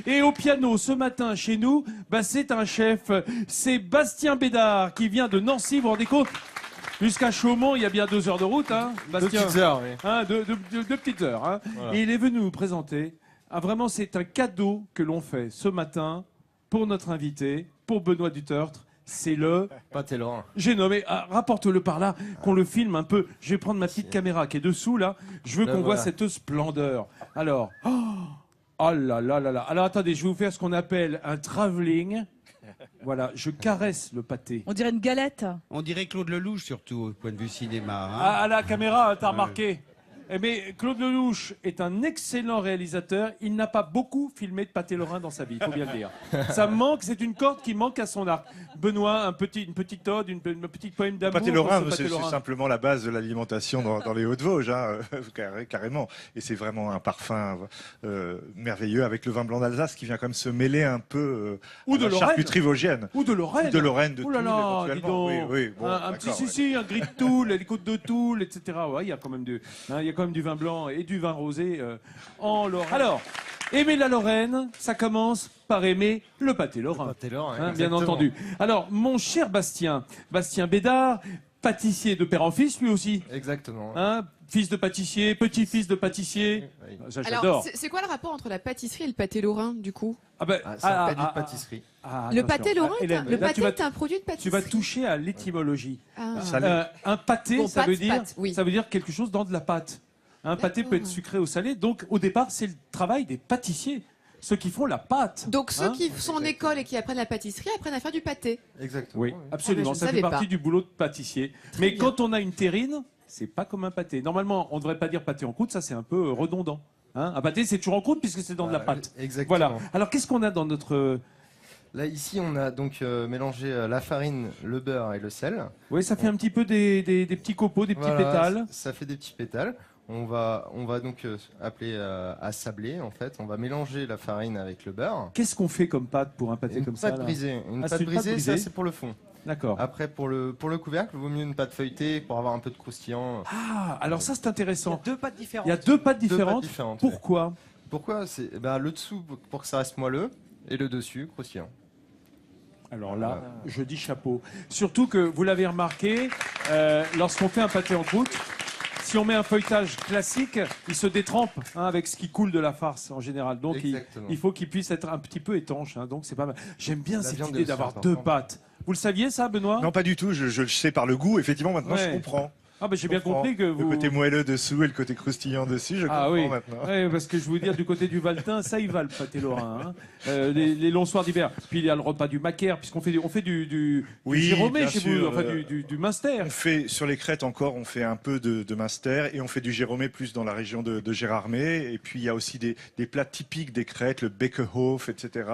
Et au piano, ce matin, chez nous, c'est un chef. C'est Bastien Bédard qui vient de Nancy. Vous vous rendez compte ? Jusqu'à Chaumont, il y a bien 2 heures de route, hein, Bastien. 2 petites heures, oui. Hein, deux petites heures. Hein. Voilà. Et il est venu nous présenter. Ah, vraiment, c'est un cadeau que l'on fait ce matin pour notre invité, pour Benoît Dutertre. C'est le pâté Lorrain. J'ai nommé. Ah, rapporte-le par là, qu'on le filme un peu. Je vais prendre ma petite caméra qui est dessous là. Je veux qu'on voit cette splendeur. Alors, oh là là là là. Alors attendez, je vais vous faire ce qu'on appelle un travelling. Voilà, je caresse le pâté. On dirait une galette. On dirait Claude Lelouch, surtout, au point de vue cinéma. Hein. À la caméra, t'as remarqué. Mais Claude Lelouch est un excellent réalisateur. Il n'a pas beaucoup filmé de pâté lorrain dans sa vie, il faut bien le dire. Ça manque, c'est une corde qui manque à son arc. Benoît, une petite ode, une petite poème d'amour. Le pâté lorrain, c'est simplement la base de l'alimentation dans les Hauts-de-Vosges, hein, carrément. Et c'est vraiment un parfum merveilleux avec le vin blanc d'Alsace qui vient quand même se mêler un peu ou de la charcuterie vosgienne. Ou de Lorraine. De Lorraine, de Toul, éventuellement. Dis donc. Oui, bon, un gris de Toul, les côtes de Toul, etc. Ouais, il y a quand même du vin blanc et du vin rosé en Lorraine. Alors, aimer la Lorraine, ça commence par aimer le pâté lorrain. Bien entendu. Alors, mon cher Bastien Bédard, pâtissier de père en fils, lui aussi. Exactement. Fils de pâtissier, petit-fils de pâtissier. Oui. Ça, j'adore. Alors, c'est quoi le rapport entre la pâtisserie et le pâté lorrain, du coup? C'est un pâté de pâtisserie. Le pâté lorrain, Hélène, le pâté est un produit de pâtisserie. Tu vas toucher à l'étymologie. Un pâté, bon, ça veut dire quelque chose dans de la pâte. Un pâté peut être sucré ou salé. Donc, au départ, c'est le travail des pâtissiers. Ceux qui font la pâte. Donc, ceux qui sont en école et qui apprennent la pâtisserie apprennent à faire du pâté. Exactement. Oui, absolument. Ça fait partie du boulot de pâtissier. Mais bien. Quand on a une terrine, c'est pas comme un pâté. Normalement, on ne devrait pas dire pâté en croûte. Ça, c'est un peu redondant. Un pâté, c'est toujours en croûte puisque c'est dans de la pâte. Exactement. Voilà. Alors, qu'est-ce qu'on a dans notre... Là, ici, on a donc mélangé la farine, le beurre et le sel. Oui, ça fait un petit peu des petits copeaux, des petits pétales. Ça fait des petits pétales. On va donc appeler à sabler, en fait. On va mélanger la farine avec le beurre. Qu'est-ce qu'on fait comme pâte pour un pâté comme ça? Une pâte brisée, ça c'est pour le fond. D'accord. Après, pour le couvercle, il vaut mieux une pâte feuilletée pour avoir un peu de croustillant. Ah, alors ça c'est intéressant. Il y a 2 pâtes différentes. Il y a 2 pâtes différentes. Pourquoi? Pourquoi? C'est le dessous pour que ça reste moelleux et le dessus croustillant. Alors là, je dis chapeau. Surtout que, vous l'avez remarqué, lorsqu'on fait un pâté en croûte, si on met un feuilletage classique, il se détrempe avec ce qui coule de la farce en général. Donc il faut qu'il puisse être un petit peu étanche. Donc c'est pas mal. J'aime bien cette idée d'avoir 2 pâtes. Vous le saviez ça, Benoît? Non, pas du tout. Je le sais par le goût. Effectivement, maintenant je comprends. Ah j'ai bien compris que vous... Le côté moelleux dessous et le côté croustillant dessus, je comprends maintenant. Oui, parce que je veux dire, du côté du Valtin, ça y va le pâté lorrain. Les longs soirs d'hiver. Puis il y a le repas du Macaire, puisqu'on fait du Géromé chez vous, enfin du Munster. On fait, sur les crêtes encore, on fait un peu de Munster et on fait du Géromé plus dans la région de Gérardmer. Et puis il y a aussi des plats typiques des crêtes, le Bekehof, etc.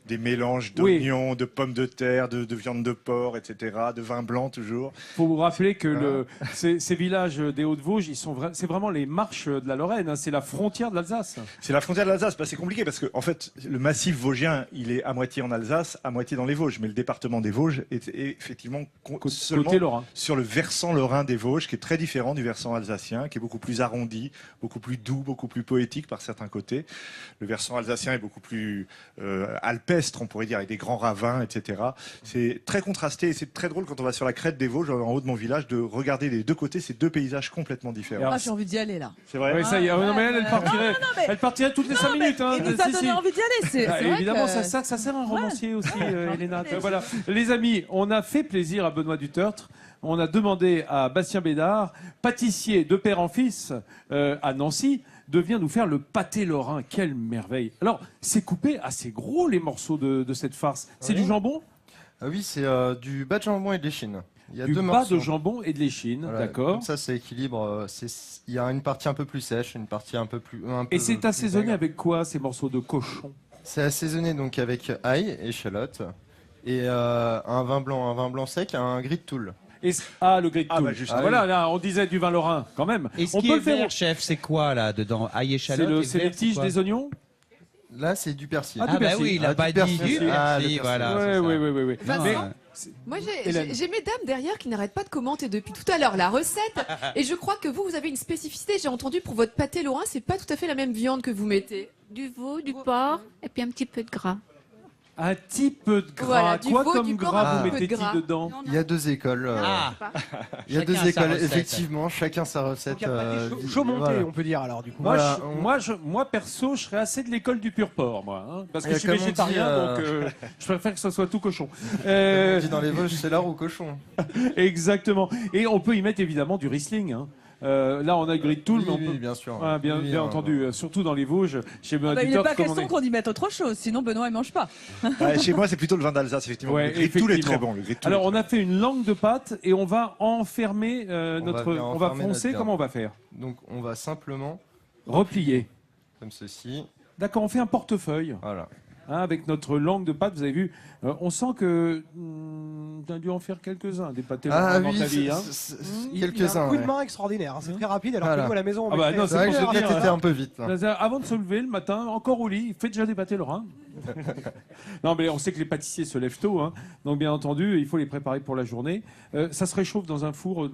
Des mélanges d'oignons, de pommes de terre, de viande de porc, etc. De vin blanc toujours. Il faut vous rappeler que ces villages des Hauts-de-Vosges, c'est vraiment les marches de la Lorraine, c'est la frontière de l'Alsace. C'est la frontière de l'Alsace, c'est compliqué parce que en fait, le massif vosgien, il est à moitié en Alsace, à moitié dans les Vosges, mais le département des Vosges est effectivement seulement sur le versant lorrain des Vosges, qui est très différent du versant alsacien, qui est beaucoup plus arrondi, beaucoup plus doux, beaucoup plus poétique par certains côtés. Le versant alsacien est beaucoup plus alpestre, on pourrait dire, avec des grands ravins, etc. C'est très contrasté et c'est très drôle quand on va sur la crête des Vosges, en haut de mon village, de regarder les 2 côtés, c'est 2 paysages complètement différents. Moi, j'ai envie d'y aller là. C'est vrai. Oui, ça y est. Non, mais elle partirait toutes les 5 minutes. Ça donné envie d'y aller. C'est évidemment, vrai que... ça sert un romancier aussi, Elena. Voilà, les amis, on a fait plaisir à Benoît Dutertre. On a demandé à Bastien Bédard, pâtissier de père en fils à Nancy, de venir nous faire le pâté lorrain. Quelle merveille. Alors, c'est coupé assez gros les morceaux de cette farce. C'est du jambon? Oui, c'est du bas de jambon et de l'échine. Il y a du 2 bas morceaux de jambon et de l'échine, voilà, d'accord. Comme ça, ça équilibre. Il y a une partie un peu plus sèche, une partie un peu plus... et c'est assaisonné avec quoi, ces morceaux de cochon? C'est assaisonné donc avec ail, échalote, et un vin blanc sec, un gris de Toul. Le gris de Toul. Voilà, là, on disait du vin lorrain, quand même. Et ce qui est vert, chef, c'est quoi, là, dedans? Ail, échalote, c'est les tiges des oignons? Là, c'est du persil. Oui, il n'a pas dit du persil, voilà. Oui. Moi, Hélène. j'ai mes dames derrière qui n'arrêtent pas de commenter depuis tout à l'heure la recette. Et je crois que vous avez une spécificité. J'ai entendu pour votre pâté lorrain, c'est pas tout à fait la même viande que vous mettez. Du veau, du porc et puis un petit peu de gras. Un petit peu de gras. Voilà, du Quoi veau, comme du porc, gras un vous peu de mettez-il gras. dedans? Il y a 2 écoles. Il y a Chacun 2 a sa écoles, recette. effectivement, chacun sa recette. Donc, il y a pas des chaud monté, voilà. on peut dire alors du coup. Moi, Voilà, moi, perso, je serais assez de l'école du pur porc, moi. Hein, parce que Et je suis comme on dit, végétarien, donc je préfère que ce soit tout cochon. Comme on dit dans les Vosges, c'est lard ou cochon. Exactement. Et on peut y mettre évidemment du Riesling. Hein. Là, on a le Gris de Toul, mais on peut... bien sûr. Ah, bien, Oui, bien hein, entendu, surtout dans les Vosges, chez Benoît Il n'est Dutortre, pas comme on question est. qu'on y mette autre chose, sinon Benoît il mange pas. Chez moi, c'est plutôt le vin d'Alsace, effectivement. Ouais, le Gris de Toul est très effectivement. bon. Le Gris de Toul Alors, est on a fait une langue de pâte et on va enfermer notre. bien On va enfermer foncer. notre Comment on va faire? Donc on va simplement, Replier. comme ceci, D'accord, on fait un portefeuille. voilà. Hein, avec notre langue de pâte, vous avez vu, on sent que tu as dû en faire quelques-uns, des pâtés Ah dans oui, ta vie. Hein. Il y a un quelques-uns. coup de ouais. main extraordinaire, hein, c'est très rapide. Alors Voilà. que nous à la maison, on Ah bah mettrait- non, C'est vrai que pour j'ai se peut-être dire, été un peu vite. là. Avant de se lever le matin, encore au lit, il fait déjà des pâtés lorrains. Non, mais on sait que les pâtissiers se lèvent tôt, hein. Donc bien entendu, il faut les préparer pour la journée. Ça se réchauffe dans un four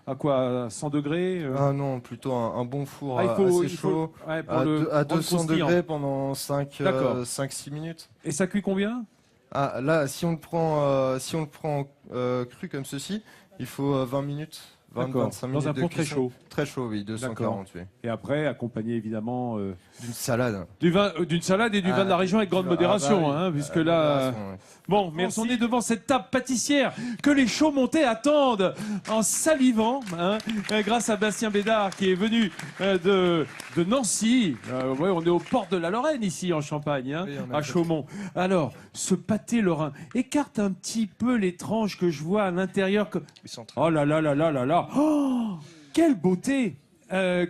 à quoi, à 100 degrés Ah non, plutôt un bon four Ah, assez chaud, ouais, pour à, à pour le 200 croustillant. degrés pendant 5-6 minutes. Et ça cuit combien? Ah, là, si on le prend cru comme ceci, il faut 20 minutes. 20, D'accord. 25 minutes Dans un de four très cuisson. chaud. Très chaud, oui, 240. Oui. Et après, accompagné évidemment D'une salade. d'une salade et du vin de la région avec grande Ah, bah modération, oui. hein, puisque là. Modération, ouais. Bon, mais on est devant cette table pâtissière que les Chaumontais attendent en salivant, hein, grâce à Bastien Bédard qui est venu de Nancy. Ouais, on est aux portes de la Lorraine ici en Champagne, hein, Oui, on a à Chaumont. Alors, ce pâté lorrain, écarte un petit peu les tranches que je vois à l'intérieur. Ils sont très- Oh là là là là là là. Oh, quelle beauté!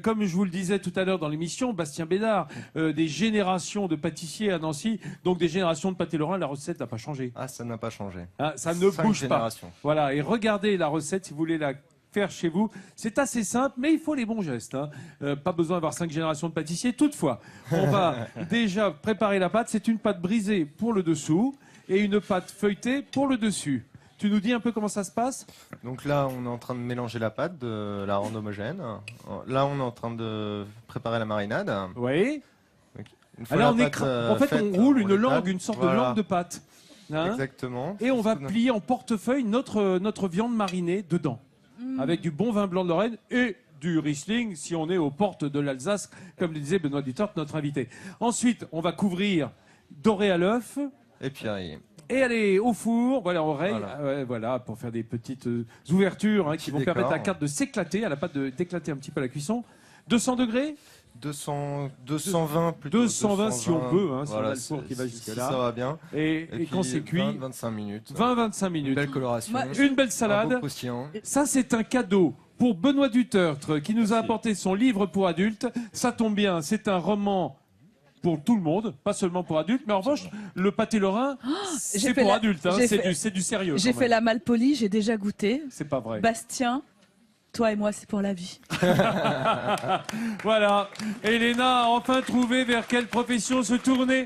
Comme je vous le disais tout à l'heure dans l'émission, Bastien Bédard, des générations de pâtissiers à Nancy, donc des générations de pâté lorrain, la recette n'a pas changé. Ah, ça n'a pas changé. Hein, ça ne 5 bouge pas. générations. Voilà, et regardez la recette si vous voulez la faire chez vous. C'est assez simple, mais il faut les bons gestes. Hein. Pas besoin d'avoir 5 générations de pâtissiers. Toutefois, on va déjà préparer la pâte. C'est une pâte brisée pour le dessous et une pâte feuilletée pour le dessus. Tu nous dis un peu comment ça se passe? Donc là, on est en train de mélanger la pâte, de la rendre homogène. Là, on est en train de préparer la marinade. Oui. Une fois Alors, la pâte, en fait, faite, on roule une l'étale. langue, une sorte de Voilà. langue de pâte. Hein. Exactement. Et on va plier en portefeuille notre viande marinée dedans. Avec du bon vin blanc de Lorraine et du Riesling, si on est aux portes de l'Alsace, comme le disait Benoît Dutortre, notre invité. Ensuite, on va couvrir doré à l'œuf. Et puis, Et aller au four, voilà, on règle, Voilà. voilà, pour faire des petites ouvertures hein, qui vont décor. permettre à la carte de s'éclater, à la pâte d'éclater un petit peu la cuisson. 200 degrés 220 plutôt. 220 si on peut, hein, si on a le four qui va si jusque-là. ça va bien. Et quand c'est cuit, 25 minutes. 20-25 Une minutes. belle coloration. Moi, Une belle Un beau salade. croustillant. Ça, c'est un cadeau pour Benoît Dutortre qui nous a apporté son livre pour adultes. Ça tombe bien, c'est un roman pour tout le monde, pas seulement pour adultes. Mais en revanche, le pâté lorrain, j'ai c'est fait pour la- adultes. Hein, j'ai c'est fait- du sérieux. J'ai quand fait même. la malpolie, j'ai déjà goûté. C'est pas vrai. Bastien, toi et moi, c'est pour la vie. Voilà. Elena a enfin trouvé vers quelle profession se tourner.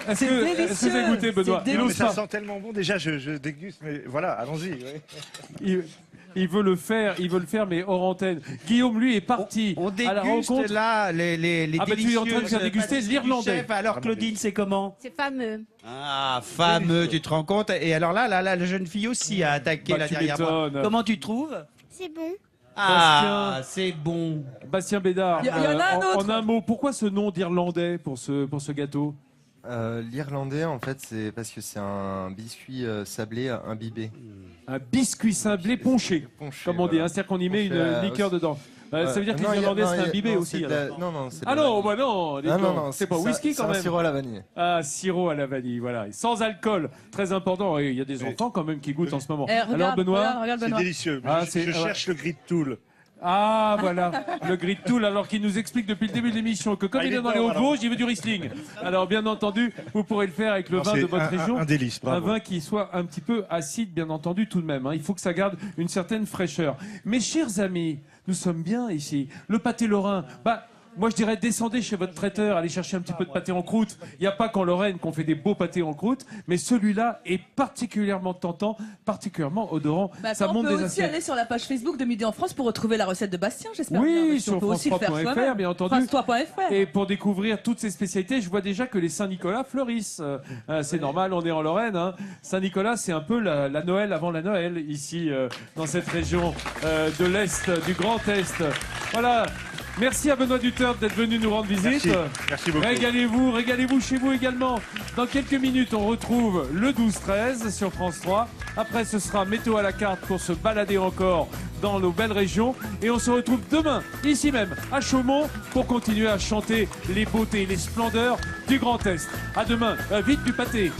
Est-ce que délicieux. vous avez goûté, Benoît? C'est Il Non, mais ose ça pas. sent tellement bon. Déjà, je déguste, mais voilà, allons-y. Oui. Il veut le faire, mais hors antenne. Guillaume, lui, est parti On à la déguste rencontre. là les Ah, bah, tu es en train de faire délicieuses déguster pâtisseries du l'Irlandais. chef. Alors Claudine, c'est comment? C'est fameux. Ah, fameux, tu te rends compte? Et alors là, la jeune fille aussi a attaqué Bah, là tu derrière moi. m'étonnes. Comment tu trouves? C'est bon. Ah, c'est bon. Bastien Bédard, Il y en a un autre. en un mot, pourquoi ce nom d'Irlandais pour ce gâteau? L'Irlandais, en fait, c'est parce que c'est un biscuit sablé imbibé. Un biscuit sablé ponché, Ponché, comme on dit. voilà. hein, c'est-à-dire qu'on y met une Ponché, liqueur dedans. Ça veut dire que Non, les il y a- Irlandais non, seraient il y a- imbibés non, aussi. c'est de alors. la- Non, non, c'est Ah de la- non, bah non, Ah, non, non, c'est pas ça- whisky quand c'est un même. sirop à la vanille. Ah, sirop à la vanille, voilà. Et sans alcool, très important. Et il y a des enfants quand même qui goûtent en ce moment. Eh, regarde, Alors Benoît, regarde C'est Benoît. délicieux. Ah, je c'est- je cherche le Gris de Toul. ah voilà, le Gris de Toul, alors qu'il nous explique depuis le début de l'émission que comme Ah, il il est est dans les bon, Hauts-de-Vosges, il veut du Riesling. Alors bien entendu, vous pourrez le faire avec le Non, vin de c'est votre région. Un délice, Un bravo. vin qui soit un petit peu acide, bien entendu, tout de même. Hein. Il faut que ça garde une certaine fraîcheur. Mes chers amis, nous sommes bien ici. Le pâté lorrain, bah, Moi, je dirais, descendez chez votre traiteur, allez chercher un petit peu de pâté en croûte. Il n'y a pas qu'en Lorraine qu'on fait des beaux pâtés en croûte, mais celui-là est particulièrement tentant, particulièrement odorant. Ça on monte peut des aussi assiettes. aller sur la page Facebook de Midi en France pour retrouver la recette de Bastien, j'espère. Oui, bien, parce sur qu'on peut aussi le faire France3.fr, soi-même. bien entendu. France3.fr. Et pour découvrir toutes ces spécialités, je vois déjà que les Saint-Nicolas fleurissent. C'est normal, on est en Lorraine. Hein. Saint-Nicolas, c'est un peu la Noël avant la Noël, ici, dans cette région de l'Est, du Grand Est. Voilà. Merci à Benoît Dutertre d'être venu nous rendre visite. Merci beaucoup. Régalez-vous chez vous également. Dans quelques minutes, on retrouve le 12-13 sur France 3. Après, ce sera météo à la carte pour se balader encore dans nos belles régions. Et on se retrouve demain, ici même, à Chaumont, pour continuer à chanter les beautés et les splendeurs du Grand Est. À demain, vite du pâté.